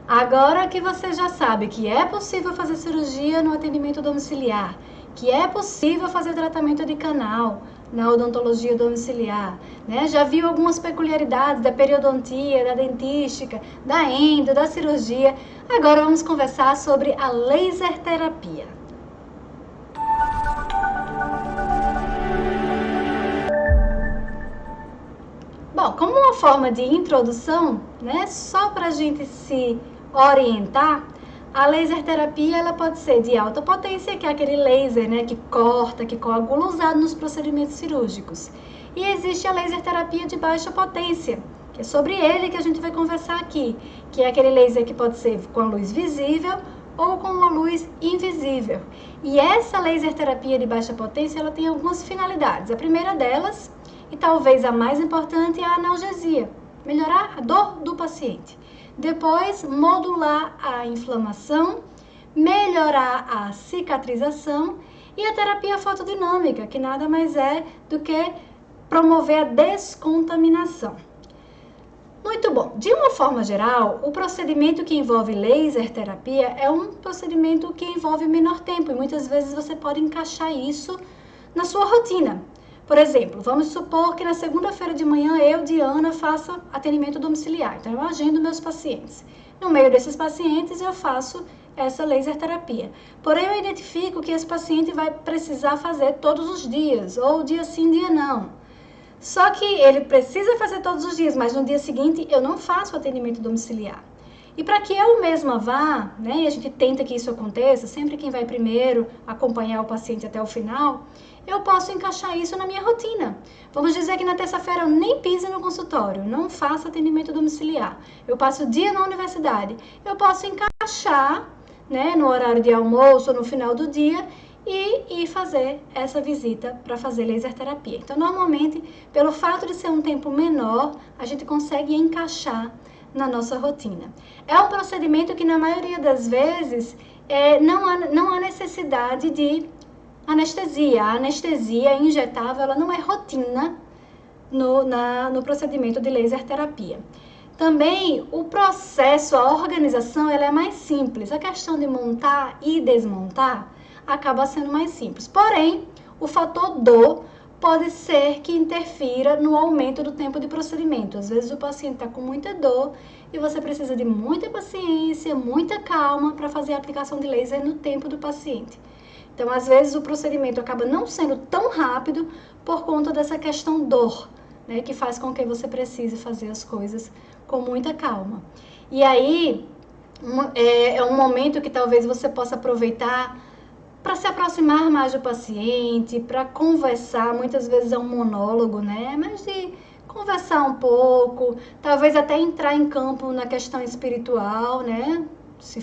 Agora que você já sabe que é possível fazer cirurgia no atendimento domiciliar, que é possível fazer tratamento de canal na odontologia domiciliar, né? Já viu algumas peculiaridades da periodontia, da dentística, da endo, da cirurgia. Agora vamos conversar sobre a laser terapia. Bom, como uma forma de introdução, né, só para a gente se orientar, a laser terapia ela pode ser de alta potência, que é aquele laser, né, que corta, que coagula, usado nos procedimentos cirúrgicos. E existe a laser terapia de baixa potência, que é sobre ele que a gente vai conversar aqui, que é aquele laser que pode ser com a luz visível ou com uma luz invisível. E essa laser terapia de baixa potência, ela tem algumas finalidades. A primeira delas, e talvez a mais importante, é a analgesia, melhorar a dor do paciente. Depois, modular a inflamação, melhorar a cicatrização e a terapia fotodinâmica, que nada mais é do que promover a descontaminação. Muito bom. De uma forma geral, o procedimento que envolve laser terapia é um procedimento que envolve menor tempo e muitas vezes você pode encaixar isso na sua rotina. Por exemplo, vamos supor que na segunda-feira de manhã eu, Diana, faça atendimento domiciliar. Então, eu agendo meus pacientes. No meio desses pacientes, eu faço essa laser terapia. Porém, eu identifico que esse paciente vai precisar fazer todos os dias, ou dia sim, dia não. Só que ele precisa fazer todos os dias, mas no dia seguinte eu não faço atendimento domiciliar. E para que eu mesma vá, né, e a gente tenta que isso aconteça, sempre quem vai primeiro acompanhar o paciente até o final, eu posso encaixar isso na minha rotina. Vamos dizer que na terça-feira eu nem pise no consultório, não faço atendimento domiciliar. Eu passo o dia na universidade. Eu posso encaixar, né, no horário de almoço ou no final do dia e fazer essa visita para fazer laser terapia. Então, normalmente, pelo fato de ser um tempo menor, a gente consegue encaixar na nossa rotina. É um procedimento que, na maioria das vezes, não há necessidade de anestesia. A anestesia injetável ela não é rotina no procedimento de laser terapia. Também o processo, a organização, ela é mais simples. A questão de montar e desmontar acaba sendo mais simples. Porém, o fator dor pode ser que interfira no aumento do tempo de procedimento. Às vezes o paciente está com muita dor e você precisa de muita paciência, muita calma para fazer a aplicação de laser no tempo do paciente. Então, às vezes o procedimento acaba não sendo tão rápido por conta dessa questão dor, né, que faz com que você precise fazer as coisas com muita calma. E aí, é um momento que talvez você possa aproveitar para se aproximar mais do paciente, para conversar, muitas vezes é um monólogo, né? Mas de conversar um pouco, talvez até entrar em campo na questão espiritual, né? Se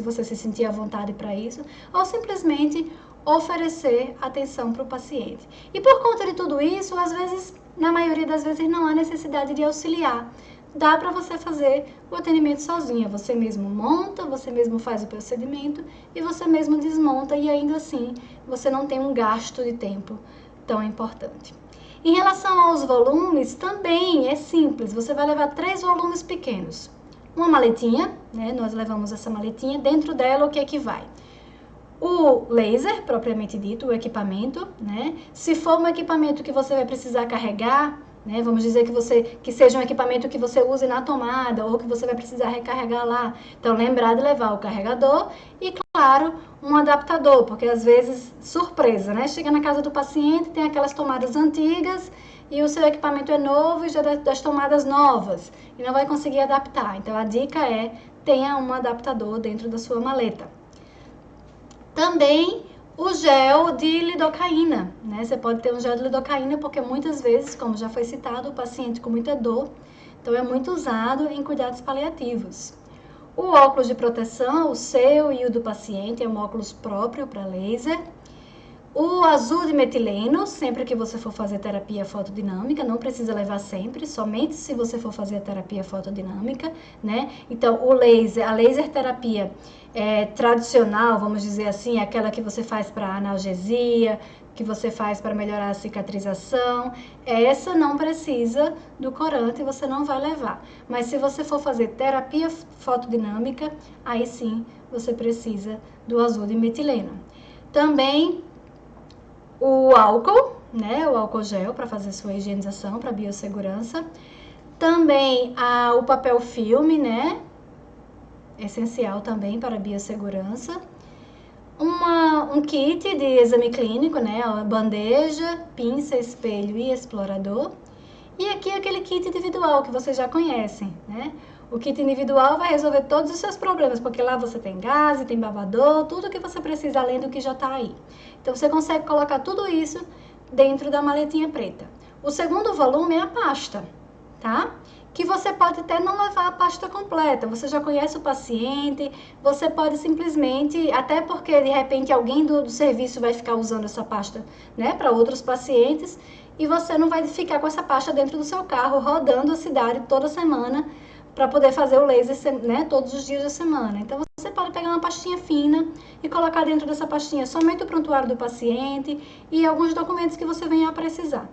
você se sentir à vontade para isso, ou simplesmente oferecer atenção para o paciente. E por conta de tudo isso, às vezes, na maioria das vezes, não há necessidade de auxiliar. Dá para você fazer o atendimento sozinha. Você mesmo monta, você mesmo faz o procedimento e você mesmo desmonta e ainda assim você não tem um gasto de tempo tão importante. Em relação aos volumes, também é simples. Você vai levar 3 volumes pequenos. Uma maletinha, né? Nós levamos essa maletinha. Dentro dela, o que é que vai? O laser, propriamente dito, o equipamento, né? Se for um equipamento que você vai precisar carregar, né, vamos dizer que seja um equipamento que você use na tomada ou que você vai precisar recarregar lá. Então, lembrar de levar o carregador e, claro, um adaptador, porque às vezes, surpresa, né? Chega na casa do paciente, tem aquelas tomadas antigas e o seu equipamento é novo e já das tomadas novas e não vai conseguir adaptar. Então, a dica é tenha um adaptador dentro da sua maleta. Também o gel de lidocaína, né? Você pode ter um gel de lidocaína porque muitas vezes, como já foi citado, o paciente com muita dor, então é muito usado em cuidados paliativos. O óculos de proteção, o seu e o do paciente, é um óculos próprio para laser. O azul de metileno, sempre que você for fazer terapia fotodinâmica, não precisa levar sempre, somente se você for fazer a terapia fotodinâmica, né? Então, a laser terapia tradicional, vamos dizer assim, aquela que você faz para analgesia, que você faz para melhorar a cicatrização, essa não precisa do corante, você não vai levar. Mas se você for fazer terapia fotodinâmica, aí sim você precisa do azul de metileno. Também o álcool, né, o álcool gel para fazer sua higienização, para biossegurança. Também o papel filme, né, essencial também para biossegurança. Um kit de exame clínico, né, bandeja, pinça, espelho e explorador. E aqui aquele kit individual que vocês já conhecem, né? O kit individual vai resolver todos os seus problemas, porque lá você tem gás, tem babador, tudo que você precisa além do que já está aí. Então você consegue colocar tudo isso dentro da maletinha preta. O segundo volume é a pasta, tá? Que você pode até não levar a pasta completa, você já conhece o paciente, você pode simplesmente, até porque de repente alguém do serviço vai ficar usando essa pasta, né, para outros pacientes, e você não vai ficar com essa pasta dentro do seu carro, rodando a cidade toda semana, para poder fazer o laser, né, todos os dias da semana. Então você pode pegar uma pastinha fina e colocar dentro dessa pastinha somente o prontuário do paciente e alguns documentos que você venha a precisar,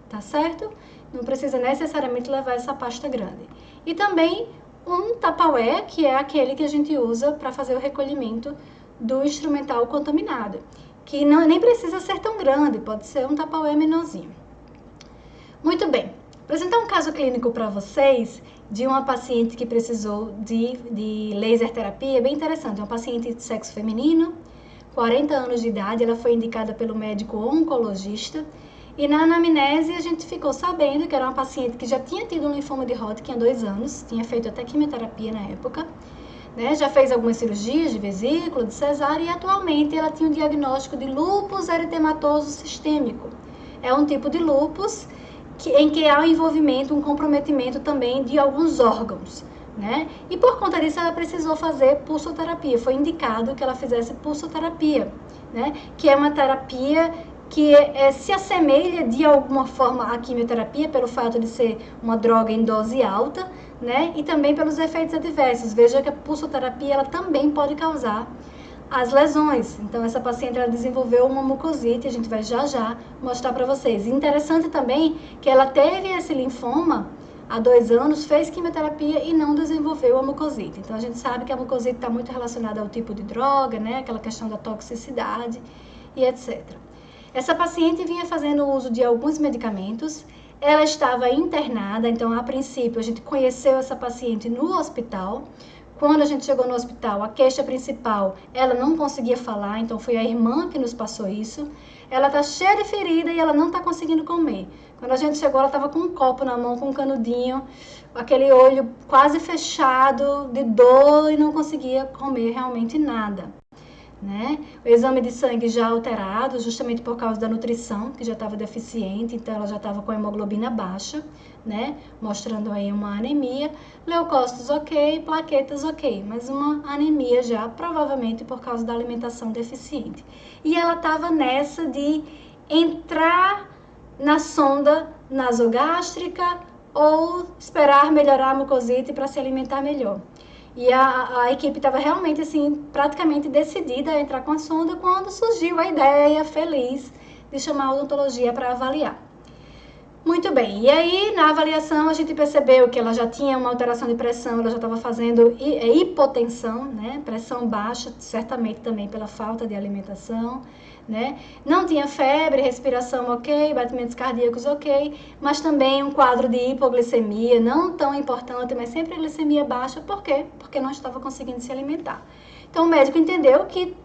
tá certo? Não precisa necessariamente levar essa pasta grande. E também um Tupperware, que é aquele que a gente usa para fazer o recolhimento do instrumental contaminado, que não, nem precisa ser tão grande, pode ser um Tupperware menorzinho. Muito bem, apresentar um caso clínico para vocês de uma paciente que precisou de laser terapia, bem interessante. É uma paciente de sexo feminino, 40 anos de idade, ela foi indicada pelo médico oncologista. E na anamnese a gente ficou sabendo que era uma paciente que já tinha tido um linfoma de Hodgkin há 2 anos, tinha feito até quimioterapia na época, né? Já fez algumas cirurgias de vesícula, de cesárea e atualmente ela tinha um diagnóstico de lúpus eritematoso sistêmico. É um tipo de lúpus em que há um envolvimento, um comprometimento também de alguns órgãos, né? E por conta disso ela precisou fazer pulsoterapia, foi indicado que ela fizesse pulsoterapia, né? Que é uma terapia que se assemelha de alguma forma à quimioterapia pelo fato de ser uma droga em dose alta, né? E também pelos efeitos adversos. Veja que a pulsoterapia ela também pode causar as lesões. Então essa paciente ela desenvolveu uma mucosite, a gente vai já mostrar para vocês. Interessante também que ela teve esse linfoma há 2 anos, fez quimioterapia e não desenvolveu a mucosite. Então a gente sabe que a mucosite está muito relacionada ao tipo de droga, né? Aquela questão da toxicidade e etc. Essa paciente vinha fazendo uso de alguns medicamentos, ela estava internada, então a princípio a gente conheceu essa paciente no hospital. Quando a gente chegou no hospital, a queixa principal, ela não conseguia falar, então foi a irmã que nos passou isso. Ela está cheia de ferida e ela não está conseguindo comer. Quando a gente chegou, ela estava com um copo na mão, com um canudinho, aquele olho quase fechado de dor e não conseguia comer realmente nada, né? O exame de sangue já alterado, justamente por causa da nutrição, que já estava deficiente, então ela já estava com a hemoglobina baixa, né? Mostrando aí uma anemia, leucócitos ok, plaquetas ok, mas uma anemia já, provavelmente por causa da alimentação deficiente. E ela estava nessa de entrar na sonda nasogástrica ou esperar melhorar a mucosite para se alimentar melhor. E a equipe estava realmente, assim, praticamente decidida a entrar com a sonda quando surgiu a ideia feliz de chamar a odontologia para avaliar. Muito bem, e aí na avaliação a gente percebeu que ela já tinha uma alteração de pressão, ela já estava fazendo hipotensão, né? Pressão baixa, certamente também pela falta de alimentação, né? Não tinha febre, respiração ok, batimentos cardíacos ok, mas também um quadro de hipoglicemia, não tão importante, mas sempre glicemia baixa, por quê? Porque não estava conseguindo se alimentar. Então o médico entendeu que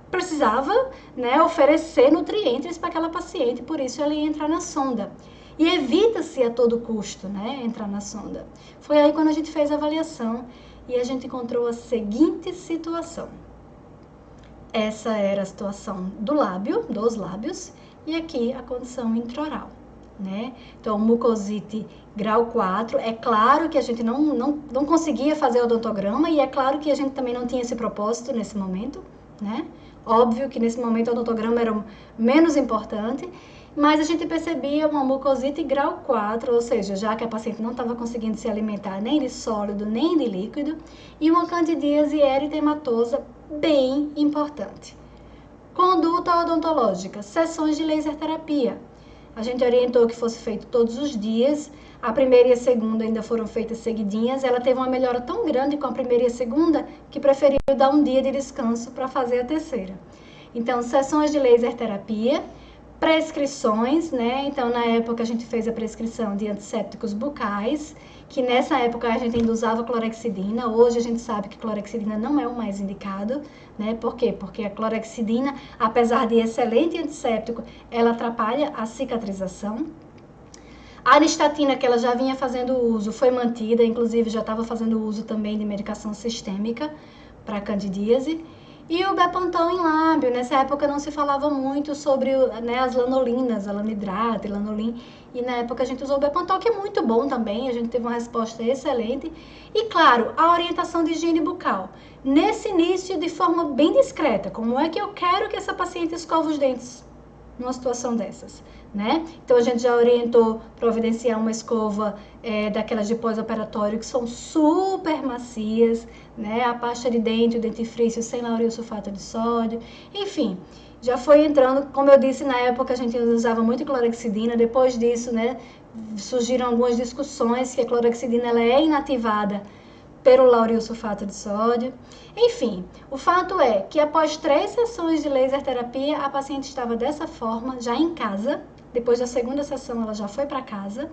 precisava, né, oferecer nutrientes para aquela paciente, por isso ela ia entrar na sonda. E evita-se a todo custo, né, entrar na sonda. Foi aí quando a gente fez a avaliação e a gente encontrou a seguinte situação. Essa era a situação do lábio, dos lábios, e aqui a condição intraoral, né? Então, mucosite grau 4, é claro que a gente não conseguia fazer odontograma e é claro que a gente também não tinha esse propósito nesse momento, né? Óbvio que nesse momento o odontograma era o menos importante, mas a gente percebia uma mucosite grau 4, ou seja, já que a paciente não estava conseguindo se alimentar nem de sólido, nem de líquido, e uma candidíase eritematosa bem importante. Conduta odontológica, sessões de laser terapia. A gente orientou que fosse feito todos os dias. A primeira e a segunda ainda foram feitas seguidinhas. Ela teve uma melhora tão grande com a primeira e a segunda que preferiu dar um dia de descanso para fazer a terceira. Então, sessões de laser terapia, prescrições, né? Então, na época a gente fez a prescrição de antissépticos bucais, que nessa época a gente ainda usava clorexidina. Hoje a gente sabe que clorexidina não é o mais indicado, né? Por quê? Porque a clorexidina, apesar de excelente antisséptico, ela atrapalha a cicatrização. A anistatina, que ela já vinha fazendo uso, foi mantida, inclusive já estava fazendo uso também de medicação sistêmica para candidíase. E o Bepantol em lábio, nessa época não se falava muito sobre, né, as lanolinas, a lanidrata e lanolin, e na época a gente usou o Bepantol, que é muito bom também, a gente teve uma resposta excelente. E claro, a orientação de higiene bucal, nesse início de forma bem discreta, como é que eu quero que essa paciente escova os dentes numa situação dessas, né? Então a gente já orientou providenciar uma escova daquelas de pós-operatório que são super macias, né? A pasta de dente, o dentifrício sem lauryl sulfato de sódio, enfim, já foi entrando, como eu disse, na época a gente usava muito clorexidina. Depois disso, né, surgiram algumas discussões que a clorexidina ela é inativada pelo lauryl sulfato de sódio. Enfim, o fato é que após 3 sessões de laser terapia, a paciente estava dessa forma, já em casa. Depois da segunda sessão, ela já foi para casa,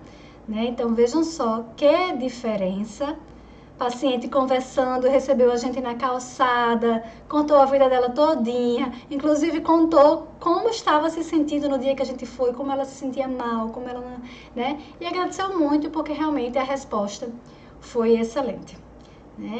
né? Então, vejam só que diferença. Paciente conversando, recebeu a gente na calçada, contou a vida dela todinha, inclusive contou como estava se sentindo no dia que a gente foi, como ela se sentia mal, como ela, né? E agradeceu muito porque realmente a resposta foi excelente.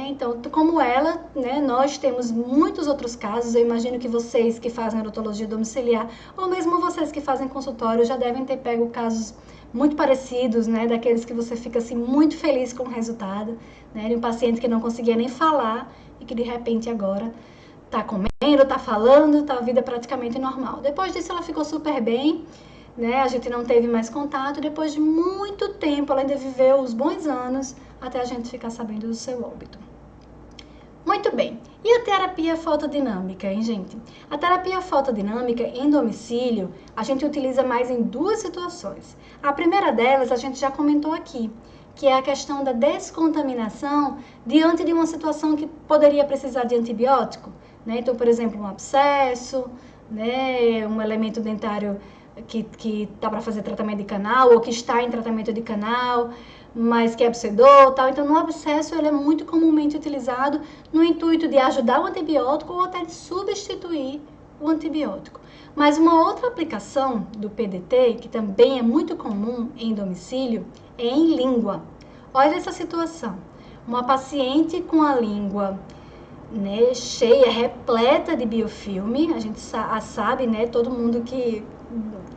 Então, como ela, né, nós temos muitos outros casos. Eu imagino que vocês que fazem odontologia domiciliar, ou mesmo vocês que fazem consultório, já devem ter pego casos muito parecidos, né, daqueles que você fica assim muito feliz com o resultado, né, de um paciente que não conseguia nem falar e que de repente agora tá comendo, tá falando, tá a vida praticamente normal. Depois disso ela ficou super bem, né, a gente não teve mais contato. Depois de muito tempo, ela ainda viveu os bons anos até a gente ficar sabendo do seu óbito. Muito bem. E a terapia fotodinâmica, hein, gente? A terapia fotodinâmica em domicílio, a gente utiliza mais em 2 situações. A primeira delas, a gente já comentou aqui, que é a questão da descontaminação diante de uma situação que poderia precisar de antibiótico, né? Então, por exemplo, um abscesso, né, um elemento dentário que dá para fazer tratamento de canal ou que está em tratamento de canal, mas que é abscedor, tal. Então, no abscesso, ele é muito comumente utilizado no intuito de ajudar o antibiótico ou até de substituir o antibiótico. Mas uma outra aplicação do PDT, que também é muito comum em domicílio, é em língua. Olha essa situação. Uma paciente com a língua, né, cheia, repleta de biofilme. A gente sabe, né, todo mundo que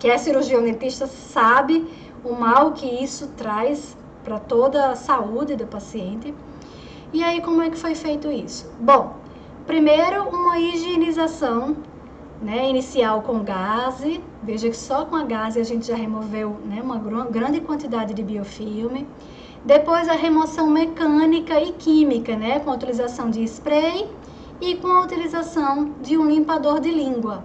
é cirurgião dentista sabe o mal que isso traz para toda a saúde do paciente. E aí, como é que foi feito isso? Bom, primeiro uma higienização, né, inicial com gaze. Veja que só com a gaze a gente já removeu, né, uma grande quantidade de biofilme. Depois a remoção mecânica e química, né, com a utilização de spray e com a utilização de um limpador de língua.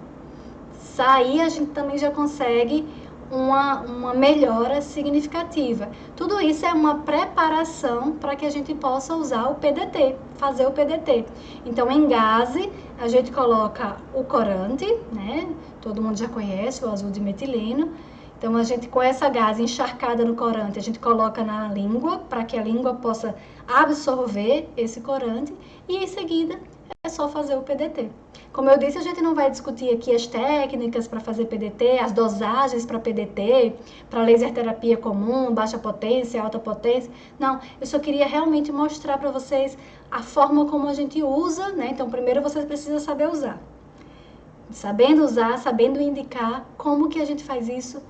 Aí a gente também já consegue uma melhora significativa. Tudo isso é uma preparação para que a gente possa usar o PDT, fazer o PDT. Então, em gaze, a gente coloca o corante, né? Todo mundo já conhece, o azul de metileno. Então, a gente, com essa gaze encharcada no corante, a gente coloca na língua, para que a língua possa absorver esse corante, e em seguida é só fazer o PDT. Como eu disse, a gente não vai discutir aqui as técnicas para fazer PDT, as dosagens para PDT, para laser terapia comum, baixa potência, alta potência. Não, eu só queria realmente mostrar para vocês a forma como a gente usa, né? Então, primeiro vocês precisam saber usar. Sabendo usar, sabendo indicar como que a gente faz isso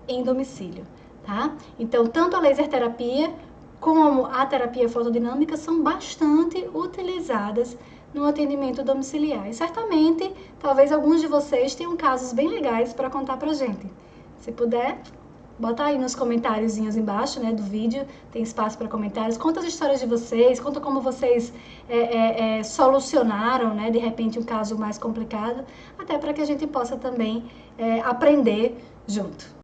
em domicílio, tá? Então, tanto a laser terapia como a terapia fotodinâmica são bastante utilizadas no atendimento domiciliar. E certamente, talvez alguns de vocês tenham casos bem legais para contar pra gente. Se puder, bota aí nos comentáriozinhos embaixo, né, do vídeo, tem espaço para comentários. Conta as histórias de vocês, conta como vocês solucionaram, né, de repente um caso mais complicado, até para que a gente possa também aprender junto.